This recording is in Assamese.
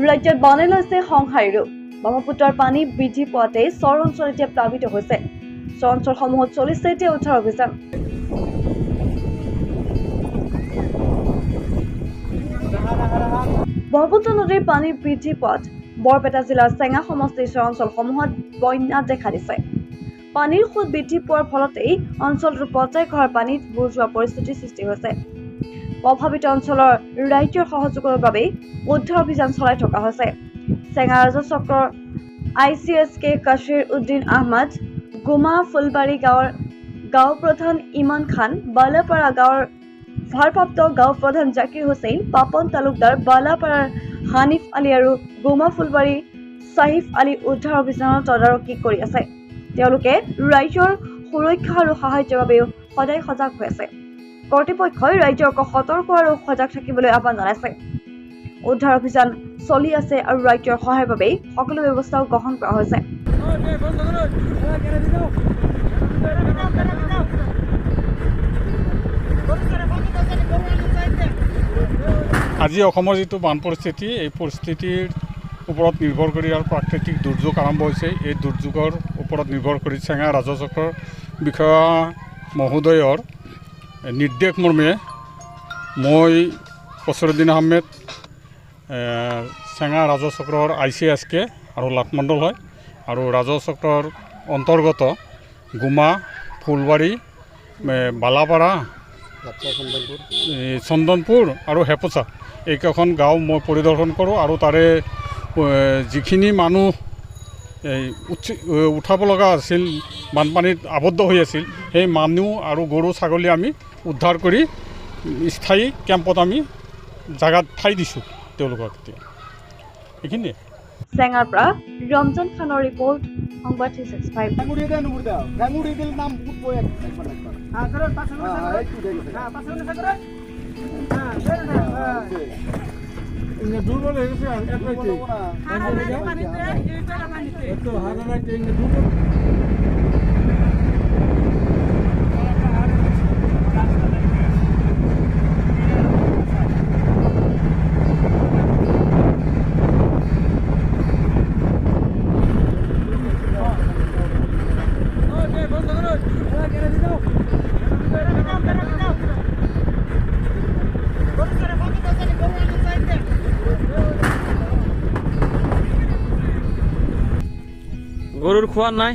ৰাজ্যত বানে লৈছে সংহাৰী ৰূপ। ব্ৰহ্মপুত্ৰৰ পানী বৃদ্ধি পোৱাতে চৰ অঞ্চল এতিয়া প্লাবিত হৈছে। চৰ অঞ্চলসমূহত চলিছে এতিয়া উদ্ধাৰ অভিযান। ব্ৰহ্মপুত্ৰ নদীৰ পানী বৃদ্ধি পোৱাত বৰপেটা জিলাৰ চেঙা সমষ্টিৰ চৰ অঞ্চলসমূহত বন্যা দেখা দিছে। পানীৰ সোঁত বৃদ্ধি পোৱাৰ ফলতেই অঞ্চলটোৰ পৰ্যায় ঘৰ পানীত বুৰ যোৱা পৰিস্থিতিৰ সৃষ্টি হৈছে। প্ৰভাৱিত অঞ্চলৰ ৰাইজৰ সহযোগৰ বাবেই উদ্ধাৰ অভিযান চলাই থকা হৈছে। চেঙা ৰাজহ চক্ৰৰ ICSK কাশিৰ উদ্দিন আহমদ, গুমা ফুলবাৰী গাঁৱৰ গাঁও প্ৰধান ইমান খান, বালাপাৰা গাঁৱৰ ভাৰপ্ৰাপ্ত গাঁও প্ৰধান জাকিৰ হুছেইন, পাপন তালুকদাৰ, বালাপাৰাৰ হানিফ আলী আৰু গুমা ফুলবাৰী চাহিফ আলী উদ্ধাৰ অভিযানৰ তদাৰকী কৰি আছে। তেওঁলোকে ৰাইজৰ সুৰক্ষা আৰু সাহায্যৰ বাবেও সদায় সজাগ হৈ আছে। কৰ্তৃপক্ষই ৰাইজক সতৰ্ক আৰু সজাগ থাকিবলৈ আহ্বান জনাইছে। উদ্ধাৰ অভিযান চলি আছে আৰু ৰাইজৰ সহায়ৰ বাবেই সকলো ব্যৱস্থাও গ্ৰহণ কৰা হৈছে। আজি অসমৰ যিটো বান পৰিস্থিতি, এই পৰিস্থিতিৰ ওপৰত নিৰ্ভৰ কৰি আৰু প্ৰাকৃতিক দুৰ্যোগ আৰম্ভ হৈছে। এই দুৰ্যোগৰ ওপৰত নিৰ্ভৰ কৰি চেঙা ৰাজহ চক্ৰৰ বিষয়া মহোদয়ৰ নিৰ্দেশ মৰ্মে মই ফছৰুদ্দিন আহমেদ, চেঙা ৰাজহ চক্ৰৰ ICSK আৰু লাটমণ্ডল হয়, আৰু ৰাজহ চক্ৰৰ অন্তৰ্গত গুমা, ফুলবাৰী, বালাপাৰা, চন্দনপুৰ আৰু হেপচা এইকেইখন গাঁও মই পৰিদৰ্শন কৰোঁ। আৰু তাৰে যিখিনি মানুহ উঠাব লগা আছিল, বানপানীত আবদ্ধ হৈ আছিল, সেই মানুহ আৰু গৰু ছাগলী আমি উদ্ধাৰ কৰি স্থায়ী কেম্পত আমি জাগাত ঠাই দিছোঁ তেওঁলোকক। এতিয়া এইখিনিয়ে। চেঙাৰ পৰা ৰমজান খানৰ ৰিপৰ্ট, সংবাদ 365। দুৰ্বল হয়ে গেছে গৰুৰ খোয়াৰ নাই।